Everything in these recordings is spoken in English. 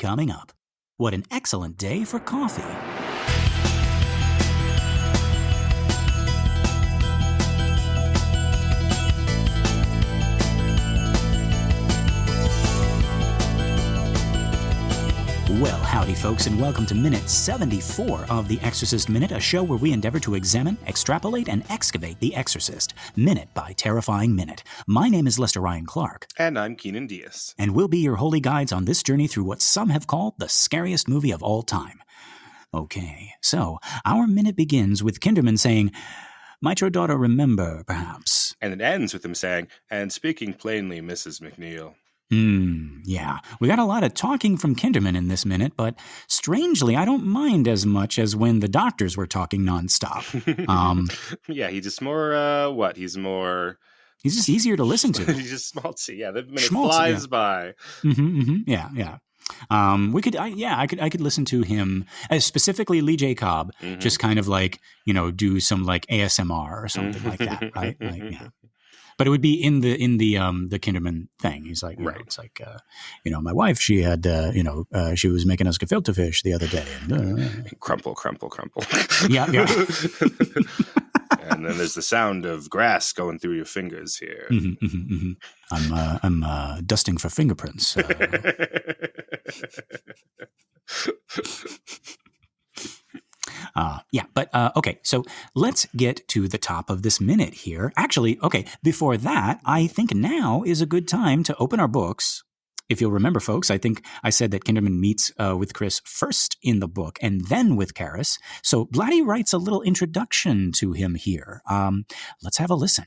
Coming up, what an excellent day for coffee. Well, howdy folks, and welcome to Minute 74 of the Exorcist Minute, a show where we endeavor to examine, extrapolate, and excavate The Exorcist, minute by terrifying minute. My name is Lester Ryan Clark. And I'm Keenan Diaz. And we'll be your holy guides on this journey through what some have called the scariest movie of all time. Okay, so our minute begins with Kinderman saying, "Might your daughter remember, perhaps?" And it ends with him saying, "And speaking plainly, Mrs. McNeil." Yeah. We got a lot of talking from Kinderman in this minute, but strangely, I don't mind as much as when the doctors were talking nonstop. Yeah, he's just more, He's just easier to listen to. He's just schmaltzy. Yeah, the minute flies by. Yeah. I could listen to him, specifically Lee J. Cobb, just kind of like, do some like ASMR or something like that, right? Like, yeah. But it would be in the Kinderman thing. He's like, right. It's like, my wife, she had, she was making us gefilte fish the other day. And, crumple. Yeah. And then there's the sound of grass going through your fingers here. I'm dusting for fingerprints. Okay, so let's get to the top of this minute here. Actually, okay, before that, I think now is a good time to open our books. If you'll remember, folks, I think I said that Kinderman meets with Chris first in the book and then with Karis. So Blatty writes a little introduction to him here. Let's have a listen.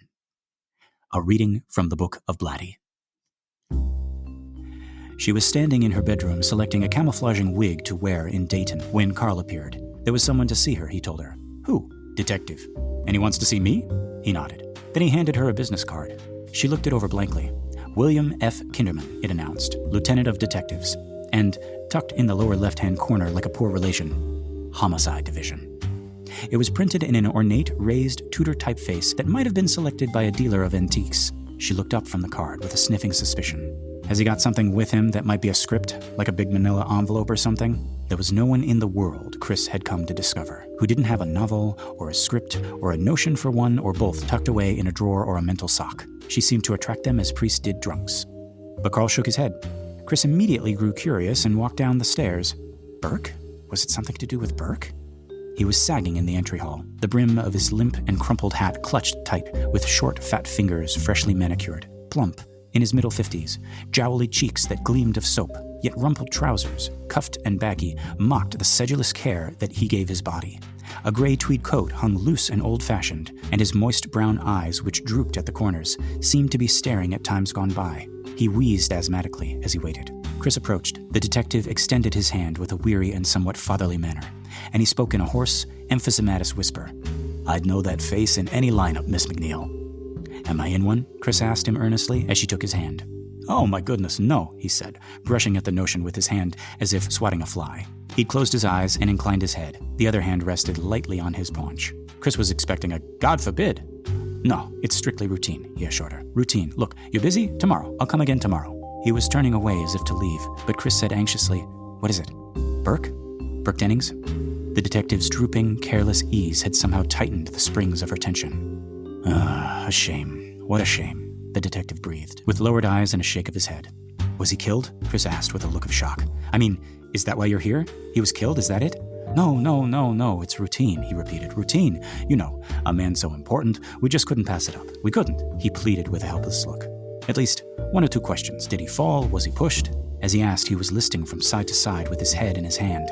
A reading from the Book of Blatty. She was standing in her bedroom selecting a camouflaging wig to wear in Dayton when Carl appeared. There was someone to see her, he told her. Who? Detective. And he wants to see me? He nodded. Then he handed her a business card. She looked it over blankly. William F. Kinderman, it announced, Lieutenant of Detectives. And, tucked in the lower left-hand corner like a poor relation, Homicide Division. It was printed in an ornate, raised Tudor typeface that might have been selected by a dealer of antiques. She looked up from the card with a sniffing suspicion. Has he got something with him that might be a script, like a big manila envelope or something? There was no one in the world, Chris had come to discover, who didn't have a novel, or a script, or a notion for one or both tucked away in a drawer or a mental sock. She seemed to attract them as priests did drunks. But Carl shook his head. Chris immediately grew curious and walked down the stairs. Burke? Was it something to do with Burke? He was sagging in the entry hall, the brim of his limp and crumpled hat clutched tight, with short, fat fingers freshly manicured, plump, in his middle 50s, jowly cheeks that gleamed of soap, yet rumpled trousers, cuffed and baggy, mocked the sedulous care that he gave his body. A gray tweed coat hung loose and old-fashioned, and his moist brown eyes, which drooped at the corners, seemed to be staring at times gone by. He wheezed asthmatically as he waited. Chris approached. The detective extended his hand with a weary and somewhat fatherly manner, and he spoke in a hoarse, emphysematous whisper. I'd know that face in any lineup, Miss McNeil. Am I in one? Chris asked him earnestly as she took his hand. Oh, my goodness, no, he said, brushing at the notion with his hand as if swatting a fly. He'd closed his eyes and inclined his head. The other hand rested lightly on his paunch. Chris was expecting a God forbid. No, it's strictly routine, he assured her. Routine. Look, you're busy? Tomorrow. I'll come again tomorrow. He was turning away as if to leave, but Chris said anxiously, What is it? Burke? Burke Dennings? The detective's drooping, careless ease had somehow tightened the springs of her tension. A shame. What a shame, the detective breathed, with lowered eyes and a shake of his head. Was he killed? Chris asked with a look of shock. I mean, is that why you're here? He was killed, is that it? No, it's routine, he repeated. Routine. You know, a man so important, we just couldn't pass it up. We couldn't, he pleaded with a helpless look. At least, one or two questions. Did he fall? Was he pushed? As he asked, he was listing from side to side with his head in his hand.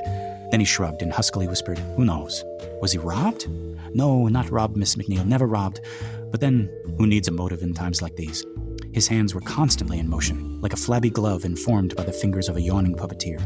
Then he shrugged and huskily whispered, Who knows? Was he robbed? No, not robbed, Miss McNeil, never robbed. But then, who needs a motive in times like these? His hands were constantly in motion, like a flabby glove informed by the fingers of a yawning puppeteer.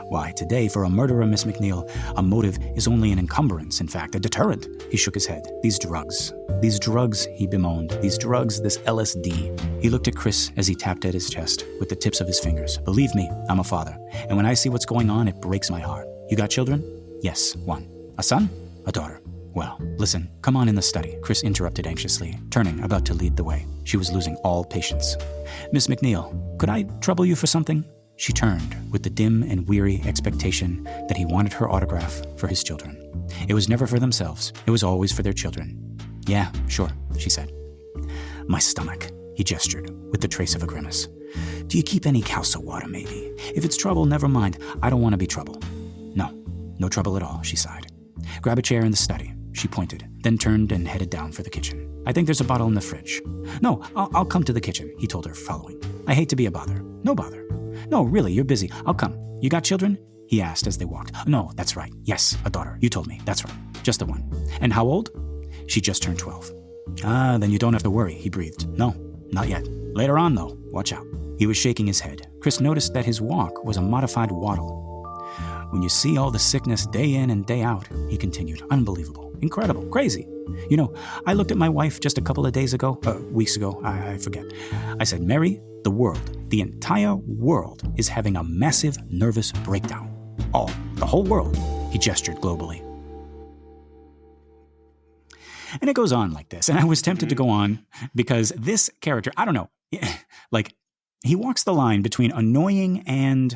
Why, today, for a murderer, Miss McNeil, a motive is only an encumbrance, in fact, a deterrent. He shook his head. These drugs, he bemoaned. These drugs, this LSD. He looked at Chris as he tapped at his chest with the tips of his fingers. Believe me, I'm a father, and when I see what's going on, it breaks my heart. You got children? Yes, one. A son? A daughter. Well, listen, come on in the study, Chris interrupted anxiously, turning, about to lead the way. She was losing all patience. Miss McNeil, could I trouble you for something? She turned with the dim and weary expectation that he wanted her autograph for his children. It was never for themselves. It was always for their children. Yeah, sure, she said. My stomach, he gestured, with the trace of a grimace. Do you keep any cowsa water, maybe? If it's trouble, never mind. I don't want to be trouble. No trouble at all, she sighed. Grab a chair in the study, she pointed, then turned and headed down for the kitchen. I think there's a bottle in the fridge. No, I'll come to the kitchen, he told her, following. I hate to be a bother. No bother. No, really, you're busy. I'll come. You got children? He asked as they walked. No, that's right. Yes, a daughter. You told me. That's right. Just the one. And how old? She just turned 12. Ah, then you don't have to worry, he breathed. No, not yet. Later on, though. Watch out. He was shaking his head. Chris noticed that his walk was a modified waddle. When you see all the sickness day in and day out, he continued. Unbelievable. Incredible. Crazy. You know, I looked at my wife just a couple of weeks ago, I forget. I said, Mary, the world, the entire world is having a massive nervous breakdown. All, the whole world, he gestured globally. And it goes on like this. And I was tempted to go on because this character, I don't know, like he walks the line between annoying and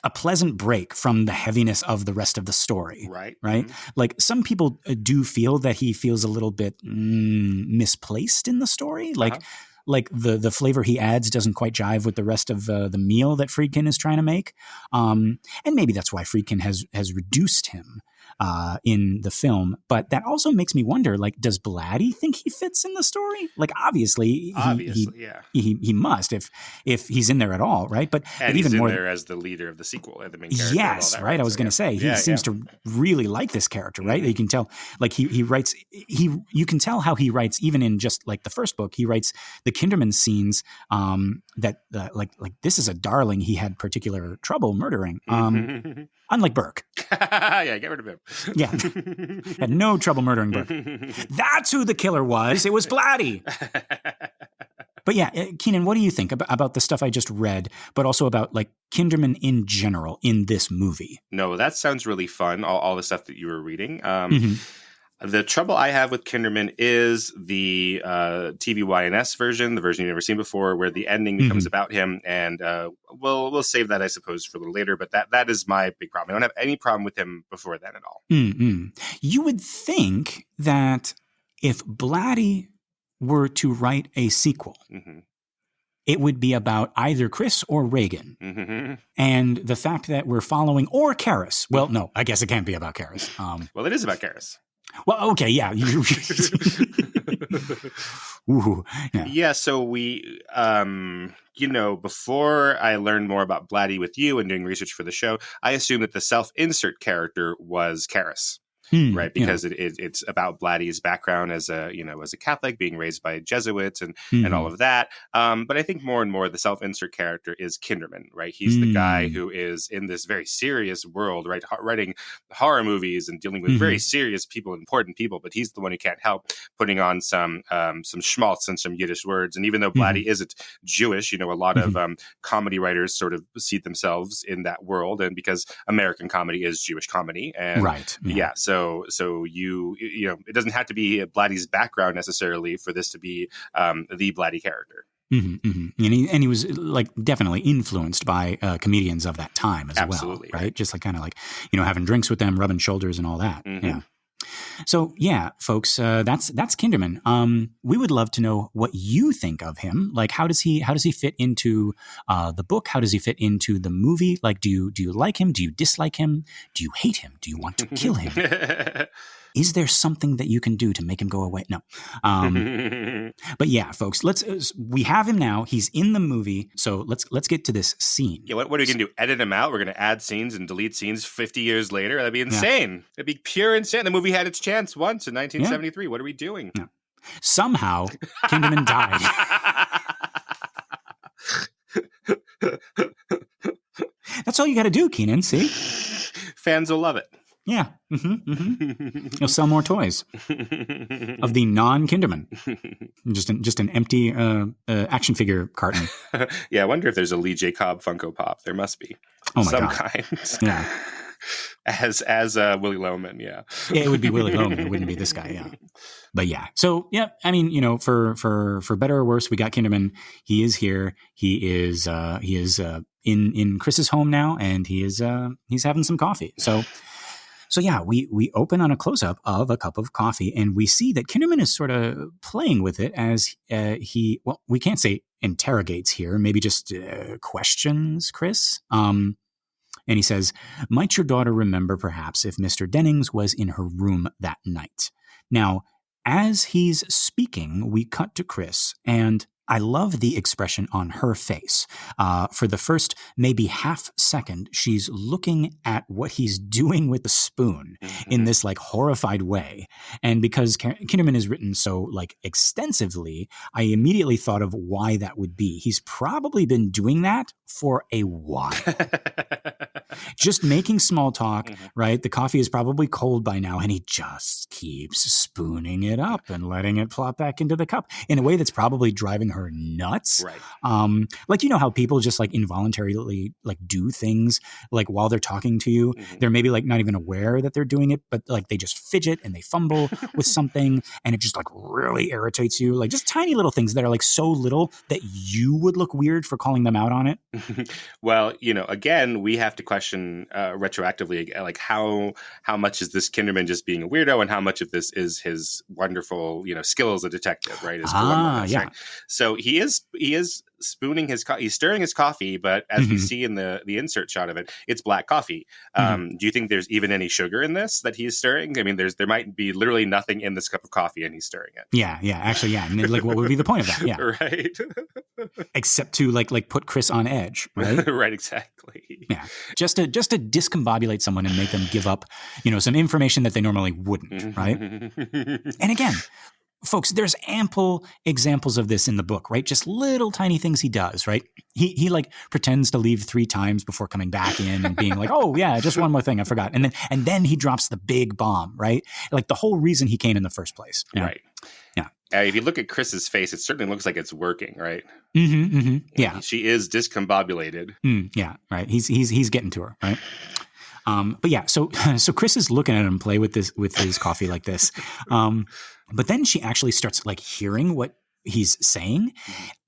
a pleasant break from the heaviness of the rest of the story. Right. Mm-hmm. Like some people do feel that he feels a little bit misplaced in the story. Like the flavor he adds doesn't quite jive with the rest of the meal that Friedkin is trying to make. And maybe that's why Friedkin has reduced him in the film. But that also makes me wonder, like, does Blatty think he fits in the story? Like, obviously, yeah. He must if he's in there at all, right? But he's even in more there as the leader of the sequel, the main character. Yes, that, right. I was going to say he seems to really like this character, right? You can tell, like he writes. You can tell how he writes, even in just like the first book. He writes the Kinderman scenes that like this is a darling he had particular trouble murdering. Unlike Burke. Yeah, get rid of him. Yeah. Had no trouble murdering Burke. That's who the killer was. It was Blatty. But yeah, Keenan, what do you think about the stuff I just read, but also about like Kinderman in general in this movie? No, that sounds really fun, all the stuff that you were reading. Mm-hmm. The trouble I have with Kinderman is the TVYNS version, the version you've never seen before, where the ending becomes about him. And we'll save that, I suppose, for a little later. But that is my big problem. I don't have any problem with him before then at all. Mm-hmm. You would think that if Blatty were to write a sequel, it would be about either Chris or Reagan. Mm-hmm. And the fact that we're following, or Karras. Well, no, I guess it can't be about Karras. Well, it is about Karras. Well, okay, yeah. Ooh, yeah. Yeah, so we, before I learned more about Blatty with you and doing research for the show, I assumed that the self-insert character was Karras. Right, because it's about Blatty's background as a Catholic, being raised by Jesuits and all of that. But I think more and more the self-insert character is Kinderman, right? He's the guy who is in this very serious world, right, writing horror movies and dealing with very serious people, important people. But he's the one who can't help putting on some schmaltz and some Yiddish words. And even though Blatty isn't Jewish, a lot of comedy writers sort of see themselves in that world, and because American comedy is Jewish comedy, and So you it doesn't have to be Blatty's background necessarily for this to be the Blatty character. And he was like definitely influenced by comedians of that time as Absolutely, well, right? Just like kind of like having drinks with them, rubbing shoulders, and all that. Yeah. So yeah, folks, that's Kinderman. We would love to know what you think of him. Like, how does he fit into the book? How does he fit into the movie? Like, do you like him? Do you dislike him? Do you hate him? Do you want to kill him? Is there something that you can do to make him go away? No. But yeah, folks, we have him now. He's in the movie. So let's get to this scene. Yeah, what are we going to do? Edit him out? We're going to add scenes and delete scenes 50 years later? That'd be insane. Yeah. It'd be pure insane. The movie had its chance once in 1973. Yeah. What are we doing? Yeah. Somehow, Kinderman died. That's all you got to do, Keenan. See? Fans will love it. Yeah. You'll sell more toys of the non-Kinderman. Just an empty action figure carton. Yeah, I wonder if there's a Lee J. Cobb Funko Pop. There must be. Oh my God. Some kind. Yeah. As Willie Loman, yeah. Yeah, it would be Willie Loman. It wouldn't be this guy, yeah. But yeah. So, yeah, I mean, for better or worse, we got Kinderman. He is here. He is in Chris's home now, and he's having some coffee. So yeah, we open on a close-up of a cup of coffee, and we see that Kinderman is sort of playing with it as we can't say interrogates here, maybe just questions Chris. And he says, "Might your daughter remember, perhaps, if Mr. Dennings was in her room that night?" Now, as he's speaking, we cut to Chris, and I love the expression on her face. For the first maybe half second, she's looking at what he's doing with the spoon in this like horrified way. And because Kinderman is written so like extensively, I immediately thought of why that would be. He's probably been doing that for a while. Just making small talk, right? The coffee is probably cold by now, and he just keeps spooning it up and letting it plop back into the cup in a way that's probably driving her nuts. Right. Like, you know how people just like involuntarily like do things like while they're talking to you, they're maybe like not even aware that they're doing it, but like they just fidget and they fumble with something, and it just like really irritates you. Like just tiny little things that are like so little that you would look weird for calling them out on it. Well, again, we have to question retroactively, like how much is this Kinderman just being a weirdo, and how much of this is his wonderful, skill as a detective, right? Yeah. Right? So he is spooning his he's stirring his coffee, but as we see in the insert shot of it, it's black coffee. Do you think there's even any sugar in this that he's stirring? I mean, there might be literally nothing in this cup of coffee, and he's stirring it. Yeah, actually, yeah. And like, what would be the point of that? Yeah, right. Except to like put Chris on edge, right? Right, exactly. Yeah, just to discombobulate someone and make them give up, some information that they normally wouldn't, right? And again, folks, there's ample examples of this in the book, right? Just little tiny things he does, right? He like pretends to leave 3 times before coming back in and being like, "Oh yeah, just one more thing I forgot," and then he drops the big bomb, right? Like the whole reason he came in the first place, right? Yeah. If you look at Chris's face, it certainly looks like it's working, right? Yeah, she is discombobulated. Yeah, right. He's getting to her, right? But yeah, so Chris is looking at him play with his coffee like this. But then she actually starts like hearing what he's saying,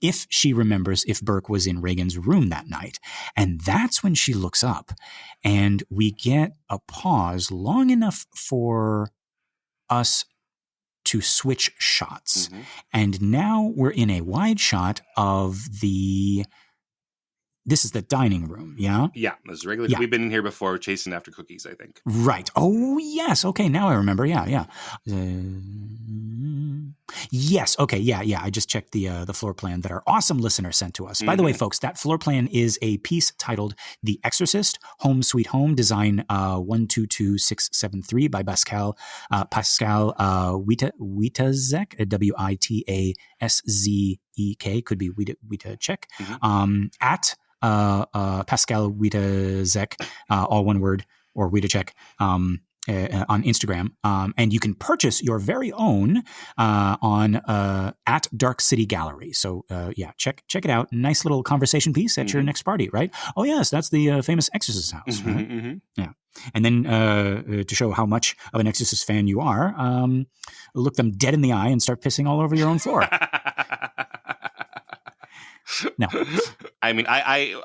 if she remembers if Burke was in Reagan's room that night. And that's when she looks up, and we get a pause long enough for us to switch shots. And now we're in a wide shot of this is the dining room, yeah? Yeah, this is regular. Yeah. We've been in here before chasing after cookies, I think. Right. Oh, yes. Okay, now I remember. Yeah. Yes. Okay, yeah. I just checked the floor plan that our awesome listener sent to us. By the way, folks, that floor plan is a piece titled The Exorcist, Home Sweet Home, design 122673 by Pascal Witazek, Witasek, could be Witazek, at Pascal Witazek, all one word, or Witazek, on Instagram. And you can purchase your very own on at Dark City Gallery. So check it out. Nice little conversation piece at your next party, right? Oh yes, that's the famous Exorcist house, right? Yeah. And then to show how much of an Exorcist fan you are, look them dead in the eye and start pissing all over your own floor. No, I mean, I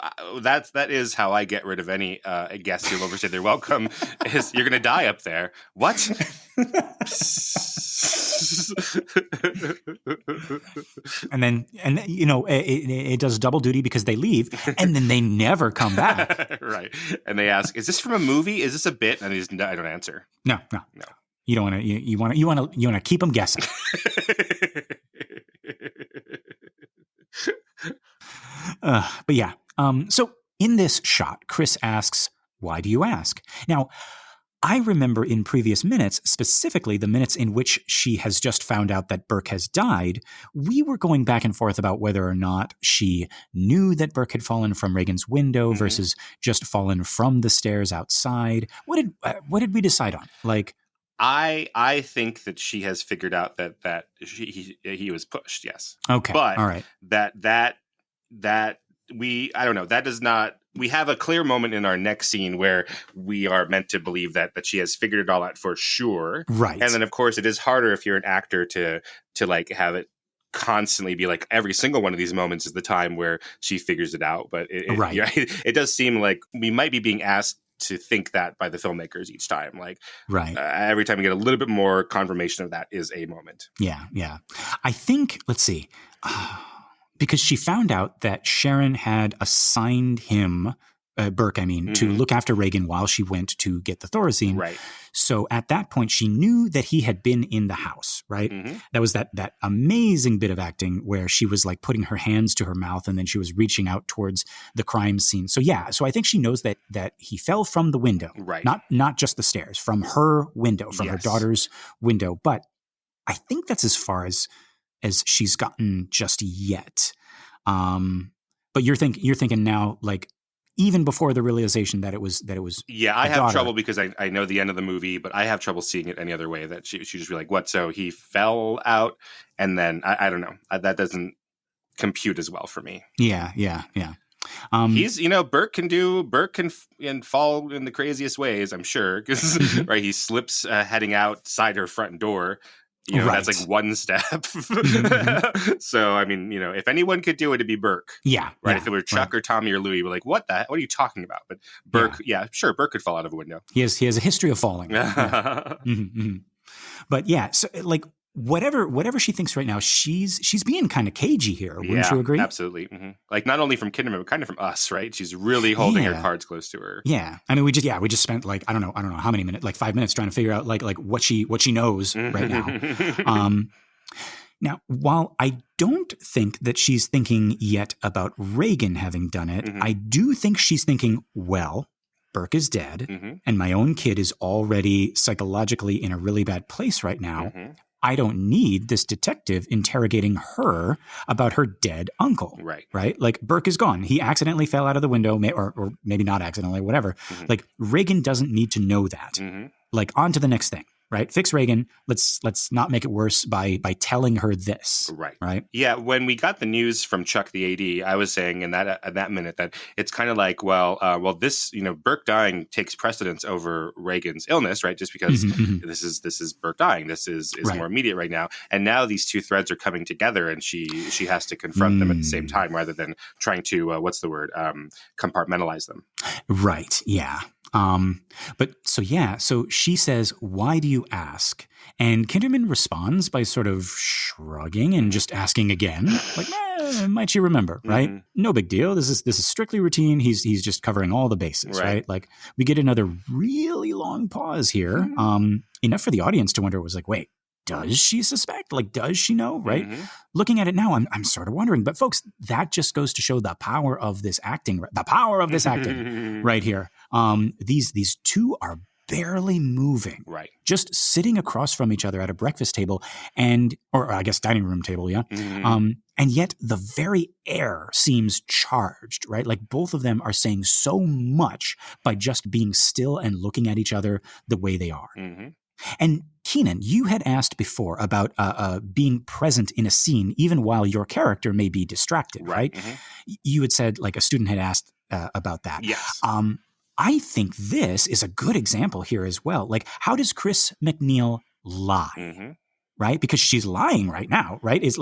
that is how I get rid of any guest who overstayed their welcome. Is you're gonna die up there? What? and it does double duty because they leave and then they never come back. Right, and they ask, "Is this from a movie? Is this a bit?" And I don't answer. No. You don't want to. You want to keep them guessing. But yeah, so in this shot, Chris asks, "Why do you ask?" Now, I remember in previous minutes, specifically the minutes in which she has just found out that Burke has died, we were going back and forth about whether or not she knew that Burke had fallen from Reagan's window versus just fallen from the stairs outside. What did we decide on? Like, I think that she has figured out that he was pushed. Yes. Okay. But all right. That we have a clear moment in our next scene where we are meant to believe that she has figured it all out for sure. Right. And then of course it is harder if you're an actor to like have it constantly be like every single one of these moments is the time where she figures it out. But Right. It does seem like we might be being asked to think that by the filmmakers each time. Like Right. Every time we get a little bit more confirmation of that is a moment. Yeah. Yeah. I think, let's see, because she found out that Sharon had assigned him, Burke, to look after Reagan while she went to get the Thorazine. Right. So at that point, she knew that he had been in the house, right? That was that amazing bit of acting where she was like putting her hands to her mouth and then she was reaching out towards the crime scene. So yeah, so I think she knows that he fell from the window, right? Not just the stairs, from her window, from her daughter's window. But I think that's as far as she's gotten just yet. But you're thinking now, like, even before the realization that it was yeah, I have trouble because I know the end of the movie, but I have trouble seeing it any other way. That she just be like, what? So he fell out, and then I don't know. That doesn't compute as well for me. Yeah. He's Burke can fall in the craziest ways, I'm sure, because right, he slips heading outside her front door. Right. That's like one step. So, I mean, if anyone could do it, it'd be Burke. Yeah. Right. Yeah, if it were Chuck or Tommy or Louie, we're like, what are you talking about? But Burke, sure, Burke could fall out of a window. He has a history of falling. Yeah. But yeah, so like whatever she thinks right now, she's being kind of cagey here. Wouldn't you agree? Absolutely. Like not only from Kinderman, but kind of from us, right? She's really holding her cards close to her. Yeah. I mean, we just spent like, I don't know how many minutes, like 5 minutes trying to figure out like what she knows right now. Now, while I don't think that she's thinking yet about Reagan having done it, I do think she's thinking, well, Burke is dead and my own kid is already psychologically in a really bad place right now. I don't need this detective interrogating her about her dead uncle. Right? Like, Burke is gone. He accidentally fell out of the window, or maybe not accidentally, whatever. Like, Reagan doesn't need to know that. Like, on to the next thing. Right? Fix Reagan. Let's not make it worse by telling her this. Right? Yeah. When we got the news from Chuck the AD, I was saying in that minute that it's kind of like, well, this, Burke dying takes precedence over Reagan's illness, right? Just because this is Burke dying. This is more immediate right now. And now these two threads are coming together, and she has to confront them at the same time rather than trying to compartmentalize them. Right. Yeah. So she says, why do you ask? And Kinderman responds by sort of shrugging and just asking again, like, might you remember, right? No big deal. This is strictly routine. He's just covering all the bases, right? Like, we get another really long pause here, enough for the audience to wonder, was like, wait, does she suspect? Like, does she know? Right? Looking at it now, I'm sort of wondering. But folks, that just goes to show the power of this acting. The power of this acting right here. These two are barely moving. Right. Just sitting across from each other at a breakfast table or I guess dining room table, yeah. And yet the very air seems charged, right? Like, both of them are saying so much by just being still and looking at each other the way they are. And Keenan, you had asked before about being present in a scene even while your character may be distracted, right? You had said, like, a student had asked about that. Yes. I think this is a good example here as well. Like, how does Chris MacNeil lie? Right? Because she's lying right now, right? Is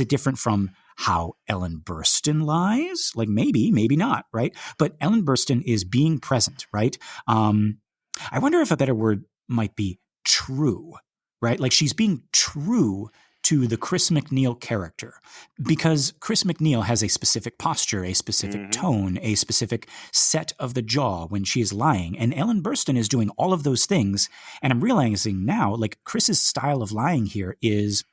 it different from how Ellen Burstyn lies? Like, maybe not, right? But Ellen Burstyn is being present, right? I wonder if a better word might be true, right? Like, she's being true to the Chris MacNeil character, because Chris MacNeil has a specific posture, a specific tone, a specific set of the jaw when she is lying. And Ellen Burstyn is doing all of those things. And I'm realizing now, like, Chris's style of lying here is,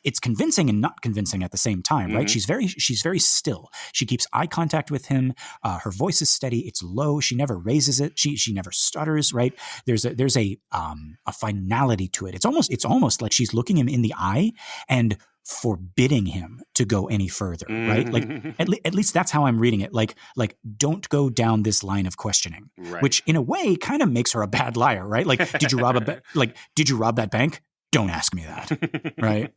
it's convincing and not convincing at the same time, right? She's very still. She keeps eye contact with him. Her voice is steady. It's low. She never raises it. She never stutters, right? There's a finality to it. It's almost like she's looking him in the eye and forbidding him to go any further, right? Like, at least that's how I'm reading it. Like, don't go down this line of questioning, which in a way kind of makes her a bad liar, right? Like, did you rob that bank? Don't ask me that, right?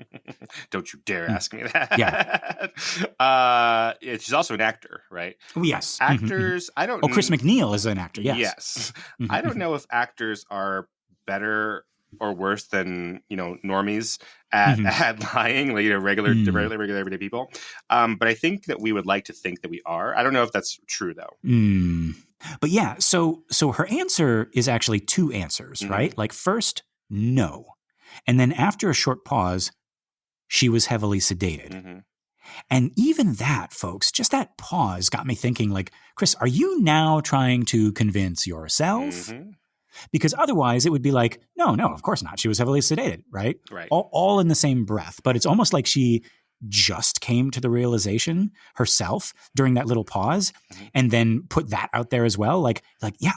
Don't you dare ask me that. Yeah. She's also an actor, right? Oh, yes. Actors, I don't know. Chris MacNeil is an actor, yes. Yes. I don't know if actors are better or worse than, normies at lying, regular everyday people. But I think that we would like to think that we are. I don't know if that's true though. But yeah, so her answer is actually two answers, right? Like first, no. And then after a short pause, she was heavily sedated. And even that, folks, just that pause got me thinking, like, Chris, are you now trying to convince yourself? Because otherwise it would be like, no, of course not. She was heavily sedated, right? Right. All in the same breath. But it's almost like she just came to the realization herself during that little pause and then put that out there as well. Like,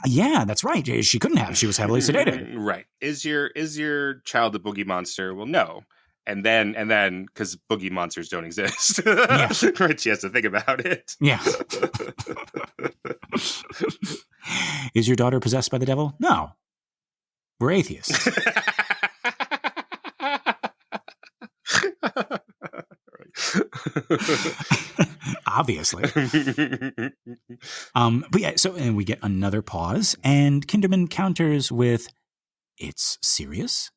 yeah, that's right. She couldn't have. She was heavily sedated. Right. Is your child a boogie monster? Well, no. And then, because boogie monsters don't exist, right? She has to think about it. Yeah. Is your daughter possessed by the devil? No. We're atheists. Obviously. But yeah, and we get another pause, and Kinderman counters with, "It's serious?"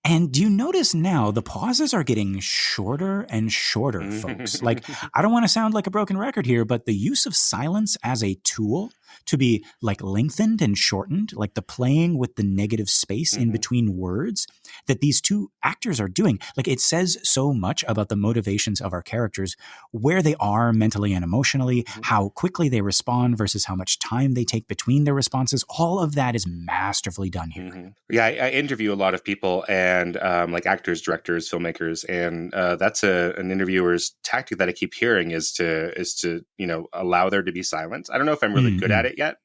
And do you notice now the pauses are getting shorter and shorter, folks? Like, I don't want to sound like a broken record here, but the use of silence as a tool to be like lengthened and shortened, like the playing with the negative space in between words that these two actors are doing, like it says so much about the motivations of our characters, where they are mentally and emotionally, how quickly they respond versus how much time they take between their responses. All of that is masterfully done here. Yeah, I interview a lot of people and like actors, directors, filmmakers, and that's an interviewer's tactic that I keep hearing is to allow there to be silence. I don't know if I'm really good at it yet,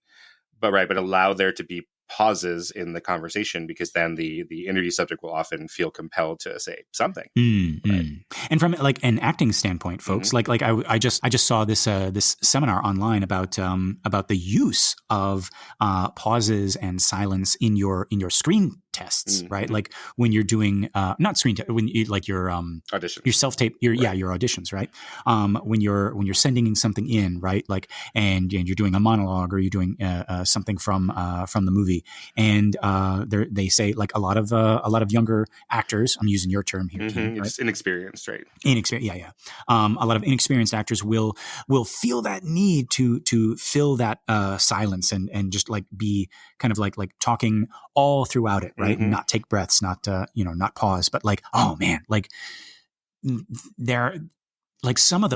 but allow there to be pauses in the conversation, because then the interview subject will often feel compelled to say something. Right? And from like an acting standpoint, folks, like I just saw this seminar online about the use of pauses and silence in your screen tests, right? Like when you're doing not screen when you like your audition, your self-tape, your auditions, right? When you're sending something in, right? Like and you're doing a monologue or you're doing something from the movie, and they say like a lot of younger actors. I'm using your term here, Keaton, right? It's inexperienced, right? Inexperienced, yeah. A lot of inexperienced actors will feel that need to fill that silence and just like be kind of like talking all throughout it, right? And not take breaths, not not pause, but like, oh man, like they're like some of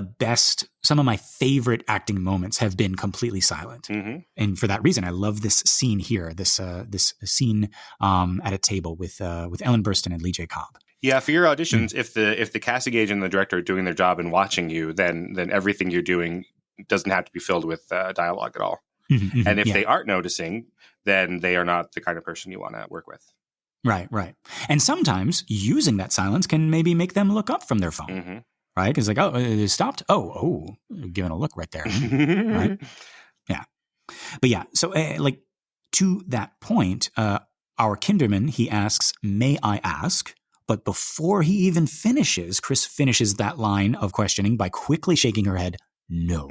my favorite acting moments have been completely silent. And for that reason, I love this scene here, this scene at a table with Ellen Burstyn and Lee J. Cobb. Yeah, for your auditions, if the casting agent and the director are doing their job and watching you, then everything you're doing doesn't have to be filled with dialogue at all. And if they aren't noticing, then they are not the kind of person you want to work with. Right. And sometimes using that silence can maybe make them look up from their phone. Right? Because like, oh, it stopped. Oh, giving a look right there. Right? Yeah. But yeah, so like to that point, our Kinderman, he asks, "May I ask?" But before he even finishes, Chris finishes that line of questioning by quickly shaking her head. "No,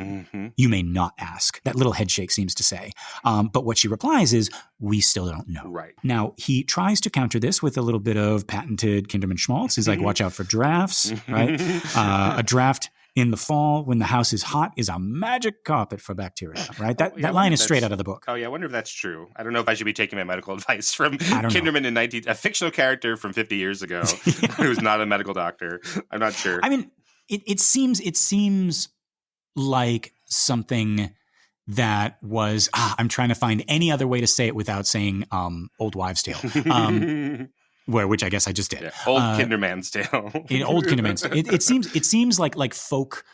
you may not ask." That little head shake seems to say. But what she replies is, "We still don't know." Right. Now, he tries to counter this with a little bit of patented Kinderman schmaltz. He's like, watch out for drafts, right? A draft in the fall when the house is hot is a magic carpet for bacteria, right? That line is straight out of the book. Oh, yeah. I wonder if that's true. I don't know if I should be taking my medical advice from Kinderman a fictional character from 50 years ago who's not a medical doctor. I'm not sure. I mean, it seems like something that was, I'm trying to find any other way to say it without saying old wives' tale, which I guess I just did. Yeah, old Kinderman's tale. Old Kinderman's tale. It seems like folk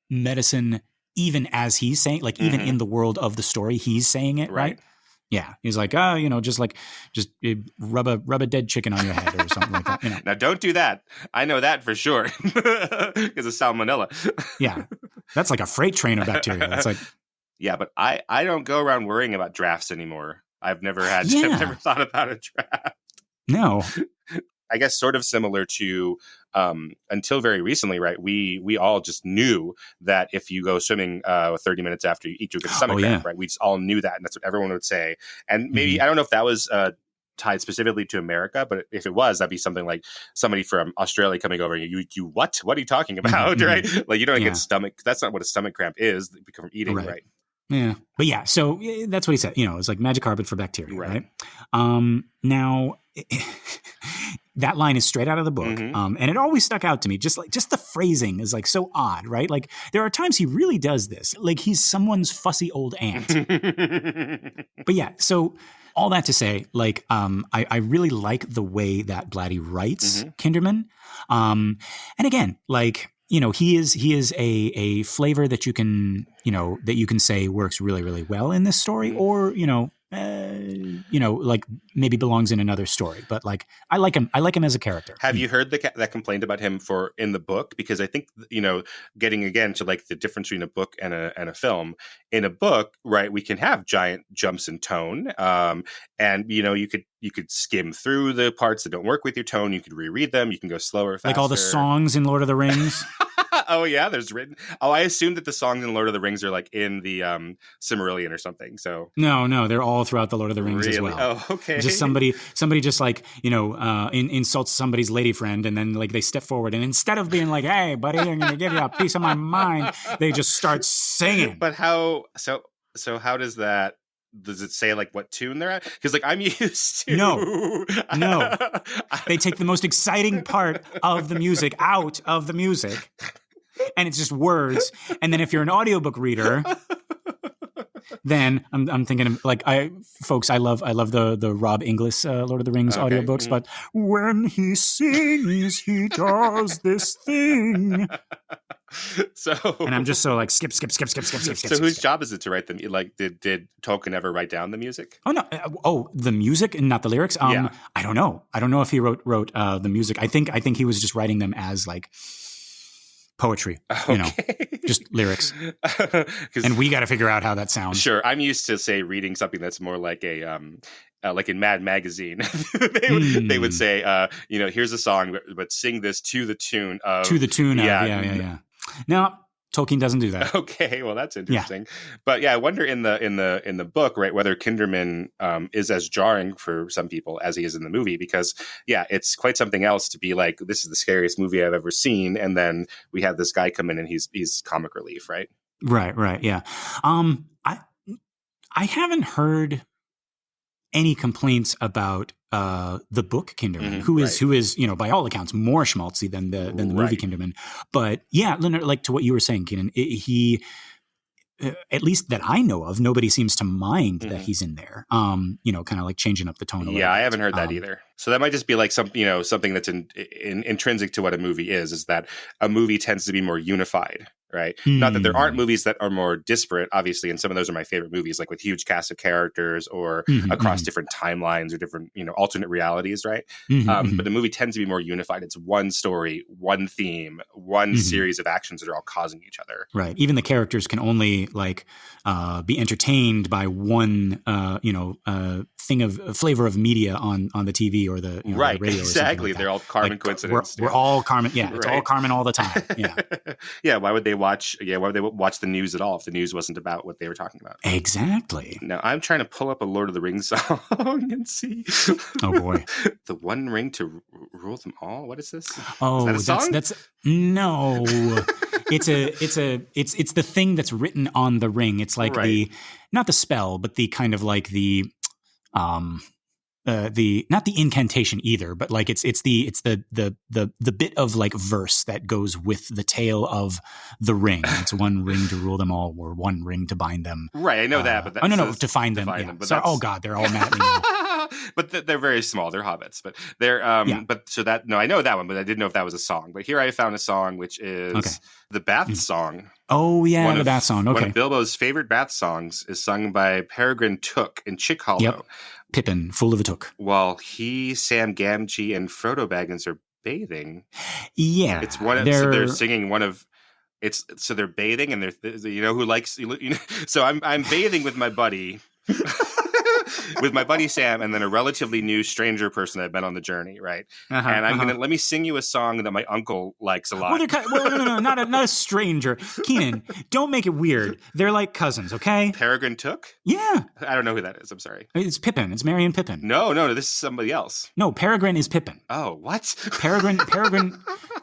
medicine, even as he's saying, like even in the world of the story, he's saying it, right? Yeah, he's like, just rub a dead chicken on your head or something like that. Now, don't do that. I know that for sure because of salmonella. Yeah, that's like a freight train of bacteria. That's like, yeah, but I don't go around worrying about drafts anymore. I've never I've never thought about a draft. No. I guess sort of similar to until very recently, right? We all just knew that if you go swimming 30 minutes after you eat, you get a stomach cramp, right? We just all knew that, and that's what everyone would say. And maybe I don't know if that was tied specifically to America, but if it was, that'd be something like somebody from Australia coming over and you what are you talking about? Right? Like you don't get stomach. That's not what a stomach cramp is from eating, right? Yeah. But yeah, so that's what he said. It's like magic carpet for bacteria, right? Now, that line is straight out of the book. And it always stuck out to me. Just the phrasing is like so odd, right? Like there are times he really does this. Like he's someone's fussy old aunt. But yeah, so all that to say, like, I really like the way that Blatty writes Kinderman. And again, like, he is a flavor that you can say works really, really well in this story, or, like maybe belongs in another story. But like, I like him as a character. Have you heard that complaint about him in the book? Because I think, getting again to like the difference between a book and a film. In a book, right, we can have giant jumps in tone. And you could skim through the parts that don't work with your tone. You could reread them. You can go slower, faster. Like all the songs in Lord of the Rings. Oh yeah, there's written. Oh, I assumed that the songs in Lord of the Rings are like in the Silmarillion or something. So no, they're all throughout the Lord of the Rings as well. Oh, okay. Just somebody just like insults somebody's lady friend, and then like they step forward, and instead of being like, "Hey, buddy, I'm going to give you a piece of my mind," they just start singing. But how? So how does that? Does it say like what tune they're at? Because like I'm used to no. They take the most exciting part of the music out of the music, and it's just words. And then if you're an audiobook reader, then I'm thinking of, like, I love the Rob Inglis Lord of the Rings audiobooks, but when he sings, he does this thing. So, and I'm just so like skip. So whose job is it to write them? Like, did Tolkien ever write down the music? Oh no, the music and not the lyrics. I don't know. I don't know if he wrote the music. I think he was just writing them as like poetry, just lyrics. And we got to figure out how that sounds. Sure, I'm used to say reading something that's more like a like in Mad Magazine, they would say, here's a song, but sing this to the tune of. Yeah. Now, Tolkien doesn't do that. Okay, well that's interesting. Yeah. But yeah, I wonder in the book, right, whether Kinderman is as jarring for some people as he is in the movie, because it's quite something else to be like, this is the scariest movie I've ever seen, and then we have this guy come in and he's comic relief, right? Right, yeah. I haven't heard any complaints about the book Kinderman, who is by all accounts more schmaltzy than the movie Kinderman. But yeah, like to what you were saying, Keenan, he at least that I know of, nobody seems to mind that he's in there. Kind of like changing up the tone a little bit. I haven't heard that either. So that might just be like something that's intrinsic to what a movie is that a movie tends to be more unified. Right. Not that there aren't movies that are more disparate, obviously. And some of those are my favorite movies, like with huge cast of characters or across different timelines or different, alternate realities. Right. But the movie tends to be more unified. It's one story, one theme, one series of actions that are all causing each other. Right. Even the characters can only be entertained by one, flavor of media on the TV or the, right. The radio. Exactly. Like they're all Carmen coincidence. We're all Carmen. Yeah. It's all Carmen all the time. Yeah. Yeah. Why would they watch the news at all if the news wasn't about what they were talking about? Exactly. Now I'm trying to pull up a Lord of the Rings song and see. Oh boy. The One Ring to Rule Them All. What is this? Oh, is that a song? That's no. It's the thing that's written on the ring. It's like not the spell, but the kind of like the not the incantation either, but like it's the bit of like verse that goes with the tale of the ring. It's one ring to rule them all, or one ring to bind them. Right, I know that, but to find them. But oh god, they're all mad at me now. But they're very small. They're hobbits, but they're But so that I know that one, but I didn't know if that was a song. But here I found a song which is the Bath song. Oh yeah, the Bath song. Okay, one of Bilbo's favorite Bath songs is sung by Peregrine Took in Chick Hollow. Yep. Pippin, full of a took. While he, Sam Gamgee, and Frodo Baggins are bathing. Yeah, it's one. So they're singing one of. So they're bathing, and they're who likes. So I'm bathing with my buddy. with my buddy Sam, and then a relatively new stranger person I've met on the journey, right? And I'm gonna let me sing you a song that my uncle likes a lot. No, not a stranger. Keenan, don't make it weird. They're like cousins, okay? Peregrine Took? Yeah. I don't know who that is. I'm sorry. It's Pippin. It's Merry and Pippin. No. This is somebody else. No, Peregrine is Pippin. Oh, what? Peregrine.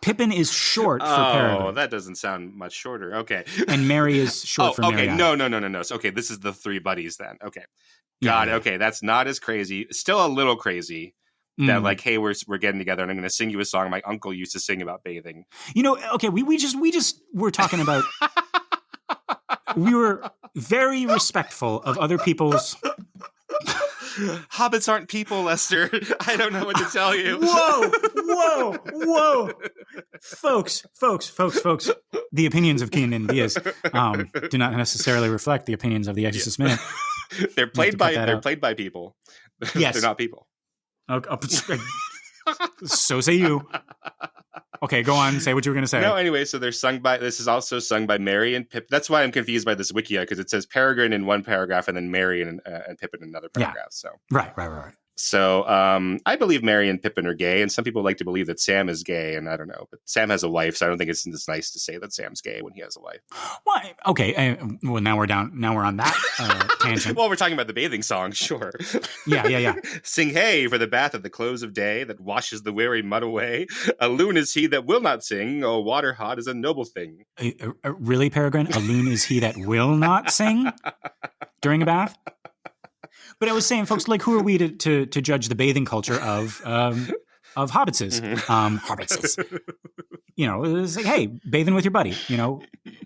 Pippin is short for Peregrine. Oh, that doesn't sound much shorter. Okay. And Mary is short for Mary. Okay. No. So, okay, this is the three buddies then. Okay. Got it. Okay, that's not as crazy. Still a little crazy. That like, hey, we're getting together and I'm going to sing you a song my uncle used to sing about bathing. Okay, we just were talking about. We were very respectful of other people's. Hobbits aren't people, Lester. I don't know what to tell you. Whoa. Folks. The opinions of Keenan Diaz do not necessarily reflect the opinions of the Exorcist Minute. They're played by people. Yes. They're not people. So say you. Okay, go on. Say what you were going to say. No, anyway, so this is also sung by Mary and Pip. That's why I'm confused by this wikia, because it says Peregrine in one paragraph and then Mary and Pippin in another paragraph. So Right. So I believe Mary and Pippin are gay, and some people like to believe that Sam is gay, and I don't know. But Sam has a wife, so I don't think it's nice to say that Sam's gay when he has a wife. Why? Okay. Well, now we're on that tangent. Well, we're talking about the bathing song, sure. Yeah. Sing hey for the bath at the close of day that washes the weary mud away. A loon is he that will not sing. Oh, water hot is a noble thing. Really, Peregrine? A loon is he that will not sing during a bath? But I was saying, folks, like, who are we to judge the bathing culture of hobbitses? Hobbitses. It's like, hey, bathing with your buddy,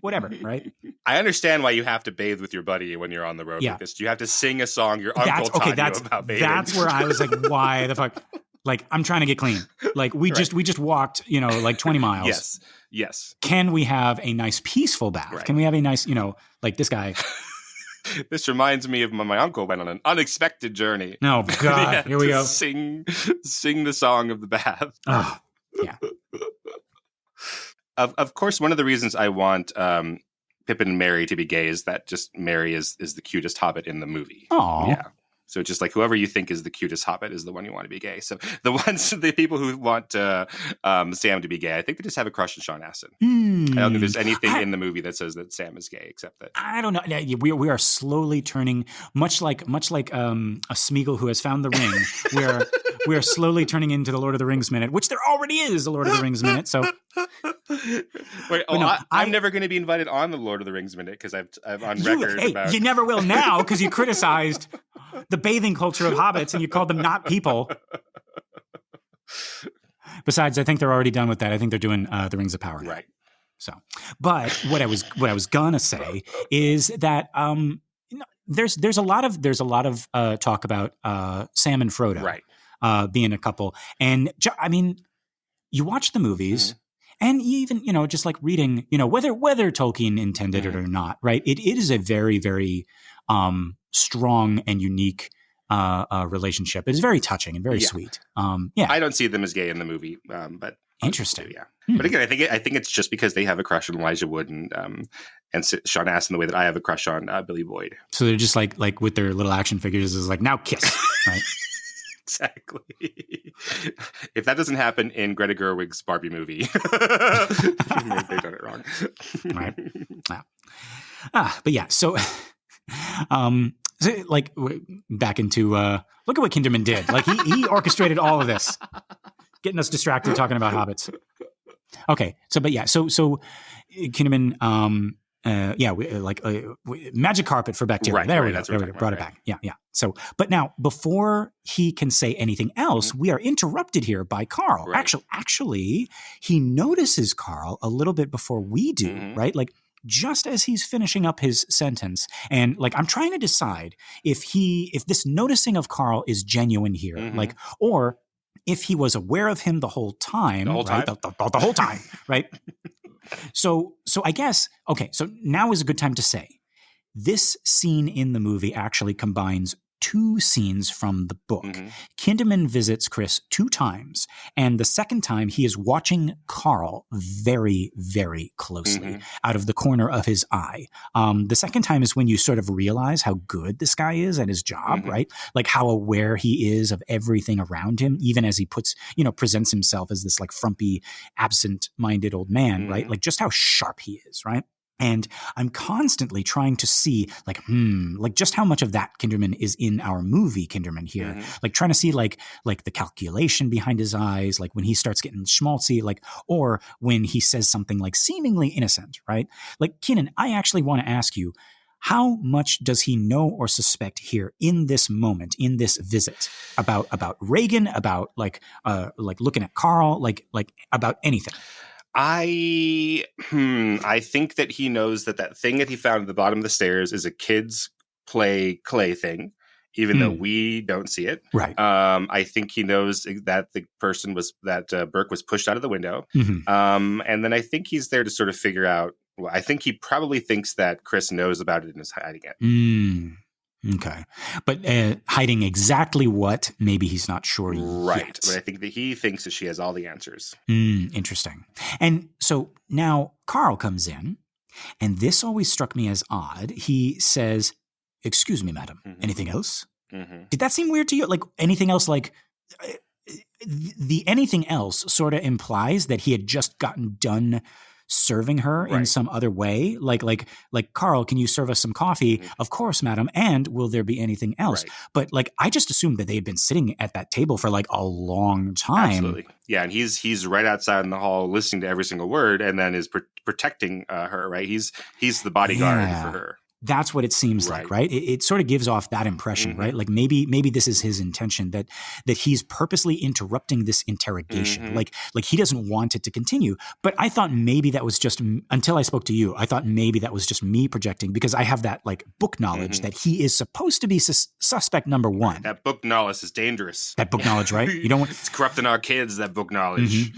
whatever, right? I understand why you have to bathe with your buddy when you're on the road like this. You have to sing a song your uncle taught you about bathing. That's where I was like, why the fuck? Like, I'm trying to get clean. Like, we just walked, like 20 miles. Yes. Can we have a nice peaceful bath? Right. Can we have a nice, like this guy... This reminds me of my uncle went on an unexpected journey. Oh, God. Here we go. Sing the song of the bath. Oh, yeah. Of course, one of the reasons I want Pippin and Mary to be gay is that just Mary is the cutest hobbit in the movie. Oh. Yeah. So just like whoever you think is the cutest hobbit is the one you want to be gay. So the people who want Sam to be gay, I think they just have a crush on Sean Astin. I don't think there's anything in the movie that says that Sam is gay, except that I don't know. We are slowly turning much like a Smeagol who has found the ring. we are slowly turning into the Lord of the Rings minute, which there already is a Lord of the Rings minute. So. Wait, I'm never going to be invited on the Lord of the Rings minute because I've on record about. You never will now because you criticized the bathing culture of hobbits and you called them not people. Besides, I think they're already done with that. I think they're doing the Rings of Power now. Right. So, but what I was gonna say is that there's a lot of talk about Sam and Frodo, right, being a couple, and I mean, you watch the movies. And even, just like reading, whether Tolkien intended it or not, right? It is a very, very strong and unique relationship. It's very touching and very sweet. I don't see them as gay in the movie, but interesting. But again, I think it's just because they have a crush on Elijah Wood and Sean Astin the way that I have a crush on Billy Boyd. So they're just like with their little action figures is like, now kiss, right? Exactly. If that doesn't happen in Greta Gerwig's Barbie movie, they've done it wrong. Right. Yeah. But yeah, so like back into look at what Kinderman did. Like he orchestrated all of this, getting us distracted talking about hobbits. Okay. So Kinderman magic carpet for bacteria. Right, there we go. There we go. Brought it back. Yeah. So, but now before he can say anything else, we are interrupted here by Carl. Right. Actually, he notices Carl a little bit before we do, right? Like just as he's finishing up his sentence, and like I'm trying to decide if this noticing of Carl is genuine here, like, or if he was aware of him the whole time, the whole time, right? So I guess, okay, so now is a good time to say this scene in the movie actually combines 2 scenes from the book. Kinderman visits Chris 2 times, and the second time he is watching Carl very, very closely out of the corner of his eye. The second time is when you sort of realize how good this guy is at his job, right? Like how aware he is of everything around him, even as he presents himself as this like frumpy, absent-minded old man, right? Like just how sharp he is, right? And I'm constantly trying to see like just how much of that Kinderman is in our movie Kinderman here. Like trying to see like the calculation behind his eyes, like when he starts getting schmaltzy, like, or when he says something like seemingly innocent, right? Like, Keenan, I actually want to ask you, how much does he know or suspect here in this moment, in this visit about Reagan, about like looking at Carl, like about anything? I think that he knows that thing that he found at the bottom of the stairs is a kid's play clay thing, even though we don't see it. Right. I think he knows that the person Burke was pushed out of the window. And then I think he's there to sort of figure out. Well, I think he probably thinks that Chris knows about it and is hiding it. Okay. But hiding exactly what, maybe he's not sure yet. But I think that he thinks that she has all the answers. Interesting. And so now Carl comes in, and this always struck me as odd. He says, "Excuse me, madam, anything else?" Did that seem weird to you? Like anything else, like the anything else sort of implies that he had just gotten done serving her in some other way, like Carl, can you serve us some coffee? Of course, madam. And will there be anything else? But like, I just assumed that they had been sitting at that table for like a long time. Absolutely, yeah. And he's right outside in the hall, listening to every single word, and then is protecting her. Right, he's the bodyguard for her. That's what it seems like, right? It sort of gives off that impression, right? Like maybe this is his intention, that he's purposely interrupting this interrogation. Like he doesn't want it to continue. But I thought maybe that was just, until I spoke to you, I thought maybe that was just me projecting, because I have that like book knowledge that he is supposed to be suspect number 1. That book knowledge is dangerous. That book knowledge, right? You don't want it's corrupting our kids. That book knowledge.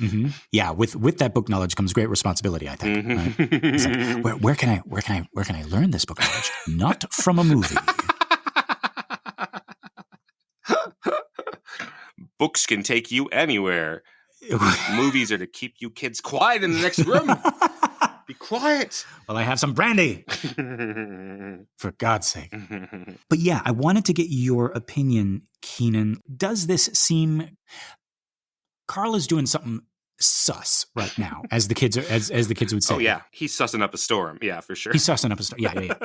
Yeah, with that book knowledge comes great responsibility, I think. Right? It's like, where can I learn this book knowledge? Not from a movie. Books can take you anywhere. Movies are to keep you kids quiet in the next room. Be quiet. Well, I have some brandy. For God's sake. But yeah, I wanted to get your opinion, Keenan. Does this seem... Carl is doing something sus right now, as the kids would say. Oh yeah, he's sussing up a storm. Yeah, for sure. He's sussing up a storm. Yeah.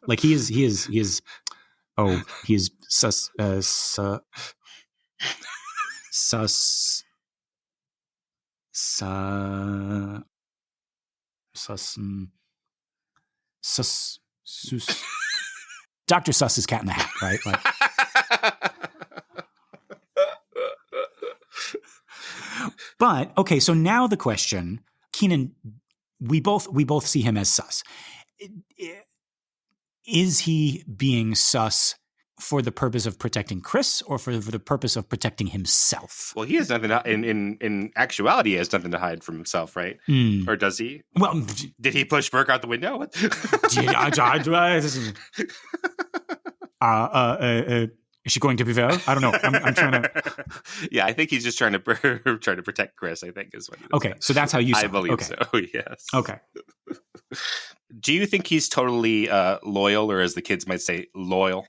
Like he is. Oh, he's sus. Dr. Sus is Cat in the Hat, right? Like. But okay, so now the question, Keenan, we both see him as sus. Is he being sus for the purpose of protecting Chris, or for the purpose of protecting himself? Well, he has nothing in actuality. He has nothing to hide from himself, right? Or does he? Well, did he push Burke out the window? Is she going to be there? I don't know. I'm trying to. Yeah, I think he's just trying to protect Chris, I think is what he does. Okay, so that's how you saw it. I believe so. Yes. Okay. Do you think he's totally loyal, or as the kids might say, loyal?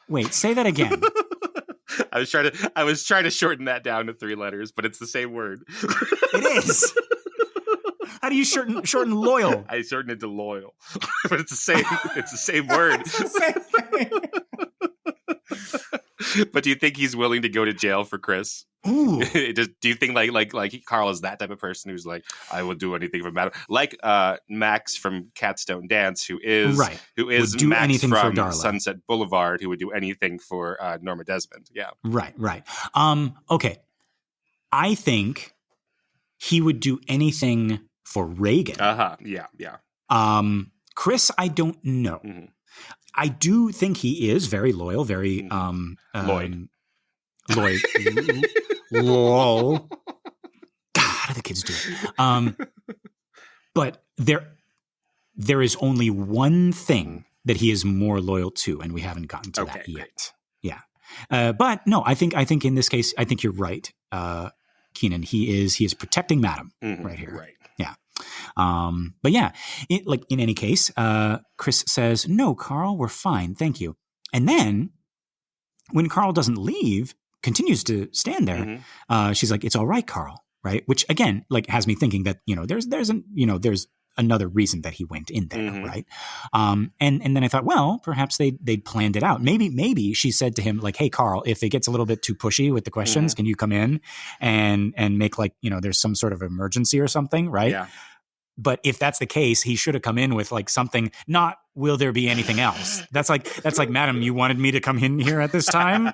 Wait, say that again. I was trying to shorten that down to 3 letters, but it's the same word. It is. How do you shorten loyal? I shorten it to loyal, but it's the same. It's the same word. It's the same thing. But do you think he's willing to go to jail for Chris? Ooh. Do you think like Carl is that type of person who's like, I will do anything for Madam, like Max from Cats Don't Dance, who is Max from Sunset Boulevard, who would do anything for Norma Desmond. Yeah. Right. Okay. I think he would do anything for Reagan. Yeah. Chris, I don't know. I do think he is very loyal, very Lloyd. Lol. God, how do the kids do it? But there is only one thing that he is more loyal to, and we haven't gotten to that yet. Great. Yeah. But no, I think in this case, I think you're right, Keenan. He is protecting Madam right here. Right. Yeah. But yeah, in any case, Chris says, "No, Carl, we're fine. Thank you." And then when Carl doesn't leave, continues to stand there, she's like, "It's all right, Carl." Right. Which again, like, has me thinking that, there's another reason that he went in there. Right. And then I thought, well, perhaps they'd planned it out. Maybe she said to him, like, "Hey, Carl, if it gets a little bit too pushy with the questions, can you come in and make, like, there's some sort of emergency or something." Right. Yeah. But if that's the case, he should have come in with, like, something, not, "Will there be anything else?" That's like, "Madam, you wanted me to come in here at this time?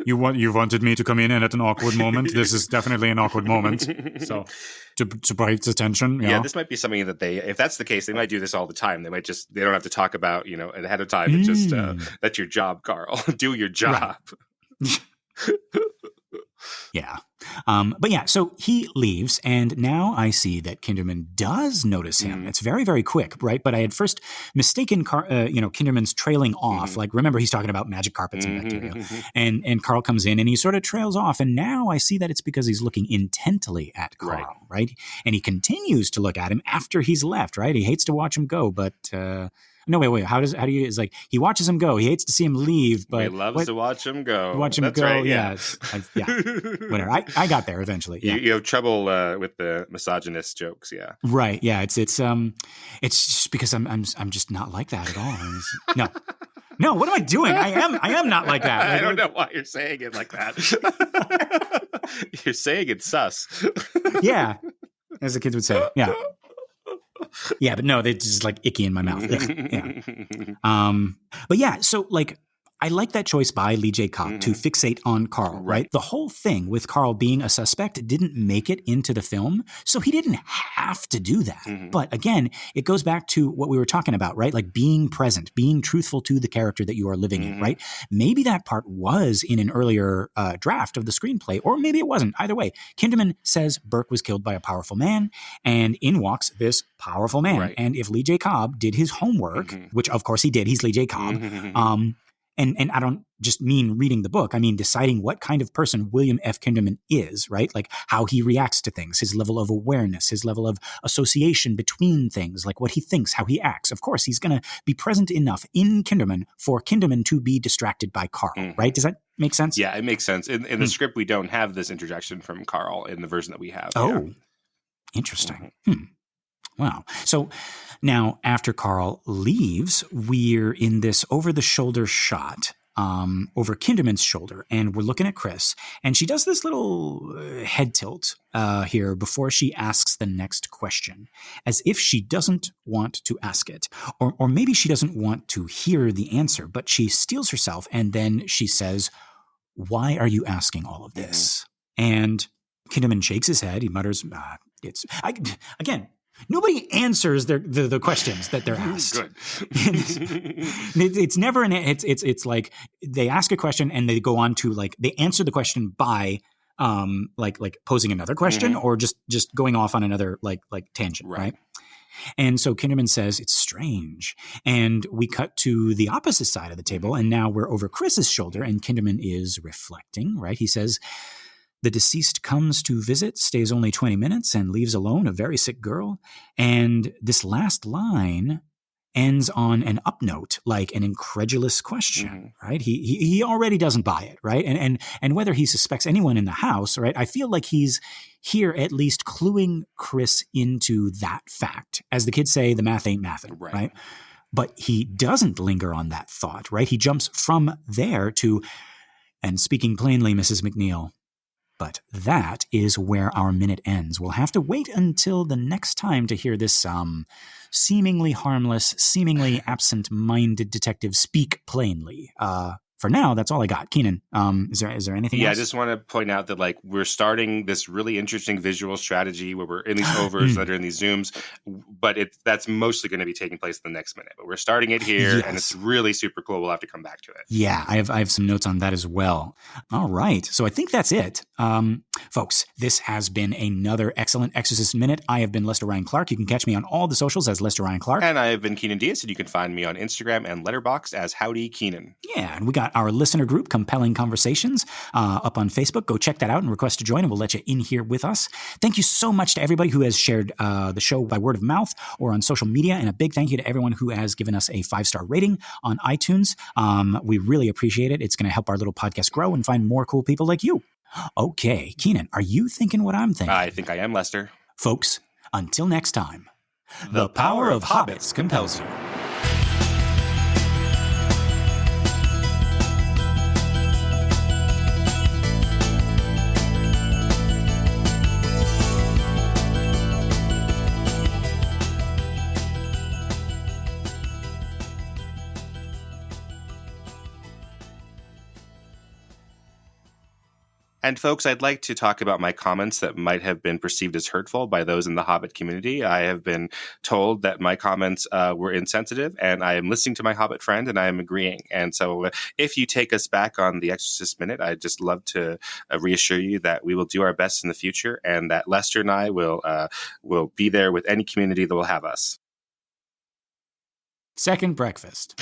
You wanted me to come in and at an awkward moment. This is definitely an awkward moment. So to break its attention." Yeah, this might be something that if that's the case, they might do this all the time. They don't have to talk about, ahead of time. It's just, that's your job, Carl. Do your job. Right. Yeah. But yeah, so he leaves, and now I see that Kinderman does notice him. It's very, very quick, right? But I had first mistaken, Kinderman's trailing off. Like, remember, he's talking about magic carpets and bacteria. And Carl comes in, and he sort of trails off. And now I see that it's because he's looking intently at Carl, right? And he continues to look at him after he's left, right? He hates to watch him go, but... No, wait. How do you? It's like he watches him go. He hates to see him leave, but he loves to watch him go. That's right, yeah. Whatever. I got there eventually. Yeah. You have trouble with the misogynist jokes, yeah. Right. Yeah. It's just because I'm just not like that at all. No. What am I doing? I am not like that. I don't know why you're saying it like that. You're saying it's sus. Yeah, as the kids would say. Yeah. Yeah, but no, they're just like icky in my mouth. Yeah. But yeah, so like, I like that choice by Lee J. Cobb to fixate on Carl, right? The whole thing with Carl being a suspect didn't make it into the film, so he didn't have to do that. But again, it goes back to what we were talking about, right? Like being present, being truthful to the character that you are living in, right? Maybe that part was in an earlier draft of the screenplay, or maybe it wasn't. Either way, Kinderman says Burke was killed by a powerful man, and in walks this powerful man. Right. And if Lee J. Cobb did his homework, which of course he did, he's Lee J. Cobb, and I don't just mean reading the book. I mean deciding what kind of person William F. Kinderman is, right? Like how he reacts to things, his level of awareness, his level of association between things, like what he thinks, how he acts. Of course, he's going to be present enough in Kinderman for Kinderman to be distracted by Carl, right? Does that make sense? Yeah, it makes sense. In the script, we don't have this interjection from Carl in the version that we have. Oh, interesting. Wow. So now after Carl leaves, we're in this over-the-shoulder shot over Kinderman's shoulder, and we're looking at Chris, and she does this little head tilt here before she asks the next question, as if she doesn't want to ask it, or maybe she doesn't want to hear the answer, but she steels herself, and then she says, "Why are you asking all of this?" And Kinderman shakes his head. He mutters, again, nobody answers the questions that they're asked. Good. It's never it's like they ask a question and they go on to, like, they answer the question by like posing another question or just going off on another like tangent, right? And so Kinderman says, "It's strange." And we cut to the opposite side of the table, and now we're over Chris's shoulder, and Kinderman is reflecting, right? He says, "The deceased comes to visit, stays only 20 minutes, and leaves alone a very sick girl." And this last line ends on an up note, like an incredulous question, right? He already doesn't buy it, right? And whether he suspects anyone in the house, right? I feel like he's here at least cluing Chris into that fact. As the kids say, the math ain't mathin', right? But he doesn't linger on that thought, right? He jumps from there to, "And speaking plainly, Mrs. McNeil." But that is where our minute ends. We'll have to wait until the next time to hear this seemingly harmless, seemingly absent-minded detective speak plainly. for now, that's all I got. Keenan, is there anything else? Yeah, I just want to point out that like we're starting this really interesting visual strategy where we're in these overs that are in these zooms, but that's mostly going to be taking place in the next minute. But we're starting it here, and it's really super cool. We'll have to come back to it. Yeah, I have some notes on that as well. All right, so I think that's it. Folks, this has been another excellent Exorcist Minute. I have been Lester Ryan Clark. You can catch me on all the socials as Lester Ryan Clark. And I have been Keenan Diaz, and you can find me on Instagram and Letterboxd as Howdy Keenan. Yeah, and we got our listener group, Compelling Conversations, up on Facebook. Go check that out and request to join, and we'll let you in here with us. Thank you so much to everybody who has shared the show by word of mouth or on social media, and a big thank you to everyone who has given us a 5-star rating on iTunes. We really appreciate it. It's going to help our little podcast grow and find more cool people like you. Okay, Keenan, are you thinking what I'm thinking? I think I am, Lester. Folks, until next time, the power of hobbits compels you. And folks, I'd like to talk about my comments that might have been perceived as hurtful by those in the Hobbit community. I have been told that my comments were insensitive, and I am listening to my Hobbit friend, and I am agreeing. And so if you take us back on the Exorcist Minute, I'd just love to reassure you that we will do our best in the future, and that Lester and I will be there with any community that will have us. Second breakfast.